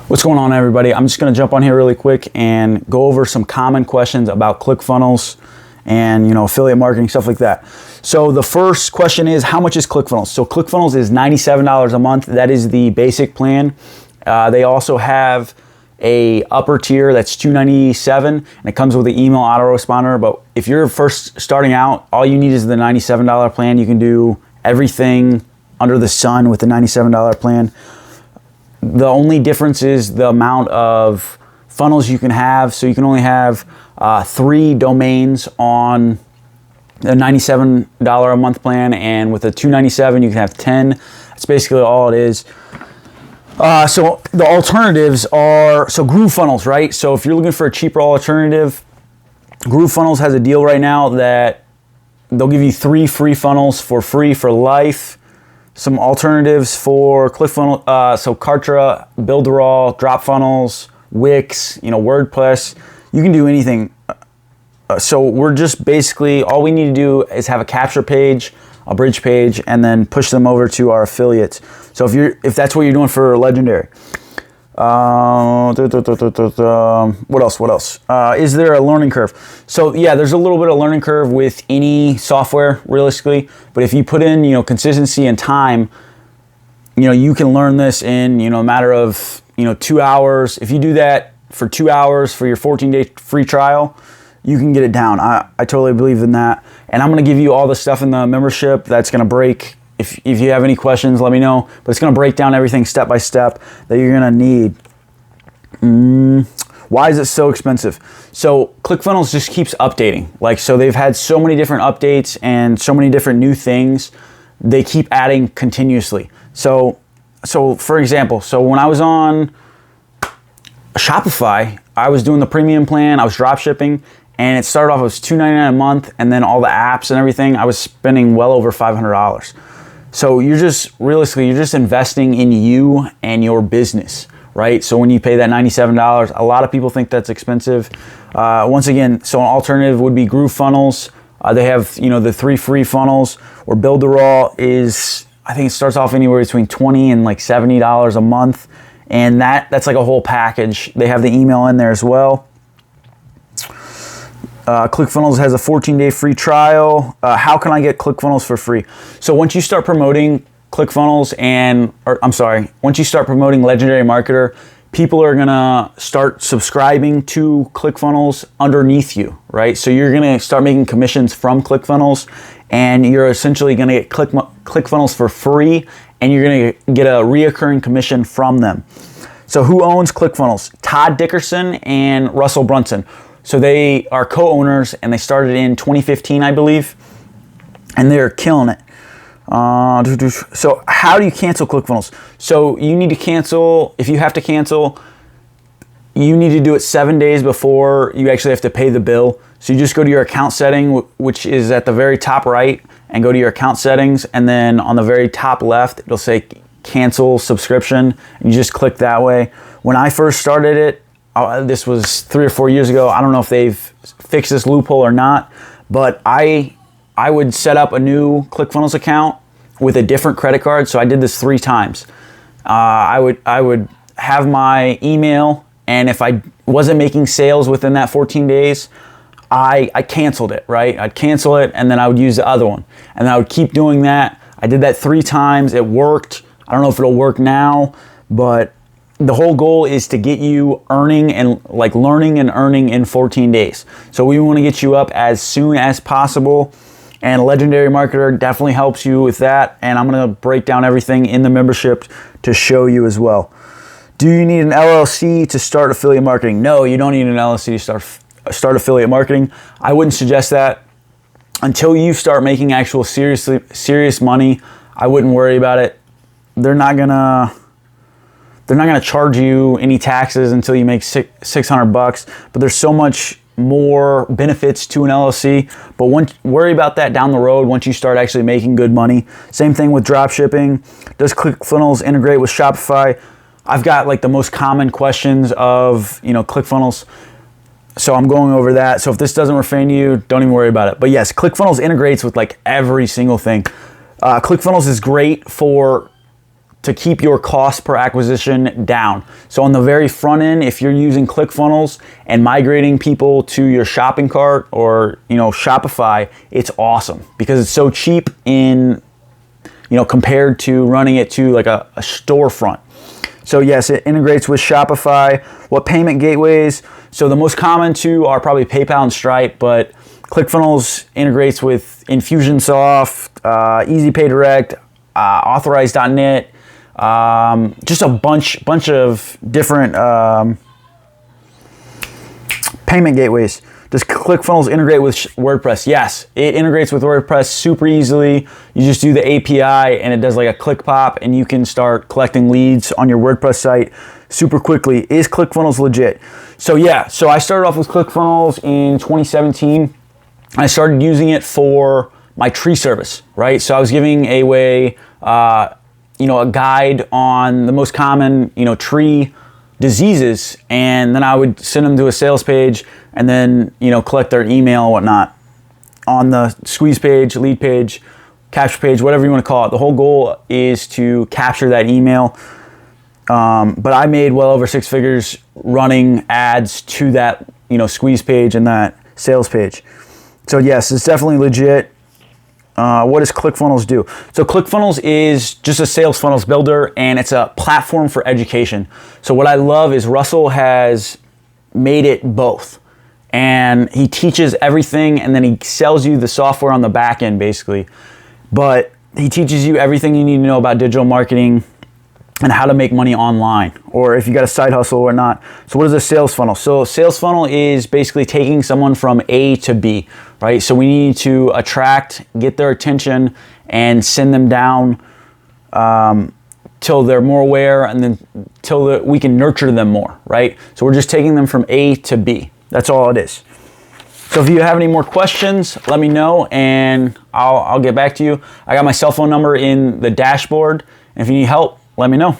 What's going on, everybody? I'm just going to jump on here really quick and go over some common questions about ClickFunnels and affiliate marketing, stuff like that. So the first question is, how much is ClickFunnels? So ClickFunnels is $97 a month. That is the basic plan. They also have a upper tier that's $297, and it comes with an email autoresponder. But if you're first starting out, all you need is the $97 plan. You can do everything under the sun with the $97 plan. The only difference is the amount of funnels you can have. So you can only have 3 domains on the $97 a month plan, and with a $297 you can have 10. That's basically all it is. So the alternatives are, GrooveFunnels, right? So if you're looking for a cheaper alternative, GrooveFunnels has a deal right now that they'll give you 3 free funnels for free for life. Some alternatives for ClickFunnels, so Kartra, Builderall, DropFunnels, Wix, WordPress. You can do anything. So we're just basically, all we need to do is have a capture page, a bridge page, and then push them over to our affiliates. So if that's what you're doing for Legendary. What else? Is there a learning curve? So yeah, there's a little bit of learning curve with any software, realistically. But if you put in, consistency and time, you can learn this in, a matter of, 2 hours. If you do that for 2 hours for your 14-day free trial, you can get it down. I totally believe in that. And I'm going to give you all the stuff in the membership that's going to break. If you have any questions, let me know. But it's going to break down everything step by step that you're going to need. Why is it so expensive? So ClickFunnels just keeps updating. So they've had so many different updates and so many different new things. They keep adding continuously. So for example, when I was on Shopify, I was doing the premium plan. I was drop shipping, and it started off as $299 a month, and then all the apps and everything, I was spending well over $500. So you're just investing in you and your business, right? So when you pay that $97, a lot of people think that's expensive. Once again, so an alternative would be GrooveFunnels. They have, the 3 free funnels, or Builderall is, I think it starts off anywhere between $20 and $70 a month. And that's like a whole package. They have the email in there as well. ClickFunnels has a 14-day free trial. How can I get ClickFunnels for free? So once you start promoting ClickFunnels once you start promoting Legendary Marketer, people are gonna start subscribing to ClickFunnels underneath you, right? So you're gonna start making commissions from ClickFunnels, and you're essentially gonna get ClickFunnels for free, and you're gonna get a reoccurring commission from them. So who owns ClickFunnels? Todd Dickerson and Russell Brunson. So they are co-owners, and they started in 2015, I believe, and they're killing it. So how do you cancel ClickFunnels? So you need to cancel, if you have to cancel, you need to do it 7 days before you actually have to pay the bill. So you just go to your account setting, which is at the very top right, and go to your account settings, and then on the very top left, it'll say cancel subscription, and you just click that way. When I first started it, this was 3 or 4 years ago. I don't know if they've fixed this loophole or not, but I would set up a new ClickFunnels account with a different credit card. So I did this 3 times. I would have my email, and if I wasn't making sales within that 14 days, I canceled it, right? I'd cancel it, and then I would use the other one. And I would keep doing that. I did that 3 times. It worked. I don't know if it'll work now, but the whole goal is to get you earning and learning and earning in 14 days. So we want to get you up as soon as possible. And Legendary Marketer definitely helps you with that. And I'm going to break down everything in the membership to show you as well. Do you need an LLC to start affiliate marketing? No, you don't need an LLC to start affiliate marketing. I wouldn't suggest that. Until you start making actual serious money, I wouldn't worry about it. They're not gonna charge you any taxes until you make $600. But there's so much more benefits to an LLC. But worry about that down the road once you start actually making good money. Same thing with drop shipping. Does ClickFunnels integrate with Shopify? I've got the most common questions of ClickFunnels. So I'm going over that. So if this doesn't refrain you, don't even worry about it. But yes, ClickFunnels integrates with every single thing. ClickFunnels is great to keep your cost per acquisition down. So on the very front end, if you're using ClickFunnels and migrating people to your shopping cart or, Shopify, it's awesome because it's so cheap in, compared to running it to like a storefront. So yes, it integrates with Shopify. What payment gateways? So the most common two are probably PayPal and Stripe, but ClickFunnels integrates with Infusionsoft, EasyPay Direct, Authorize.net, just a bunch of different payment gateways. Does ClickFunnels integrate with WordPress? Yes, it integrates with WordPress super easily. You just do the API and it does like a click pop and you can start collecting leads on your WordPress site super quickly. Is ClickFunnels legit? So yeah, so I started off with ClickFunnels in 2017. I started using it for my tree service, right? So I was giving away, a guide on the most common, tree diseases, and then I would send them to a sales page and then, collect their email and whatnot on the squeeze page, lead page, capture page, whatever you want to call it. The whole goal is to capture that email. But I made well over 6 figures running ads to that, squeeze page and that sales page. So yes, it's definitely legit. What does ClickFunnels do? So ClickFunnels is just a sales funnels builder and it's a platform for education. So what I love is Russell has made it both. And he teaches everything and then he sells you the software on the back end basically. But he teaches you everything you need to know about digital marketing and how to make money online, or if you got a side hustle or not. So what is a sales funnel? So a sales funnel is basically taking someone from A to B, right? So we need to attract, get their attention and send them down till they're more aware and then till we can nurture them more, right? So we're just taking them from A to B. That's all it is. So if you have any more questions, let me know and I'll get back to you. I got my cell phone number in the dashboard. And if you need help, let me know.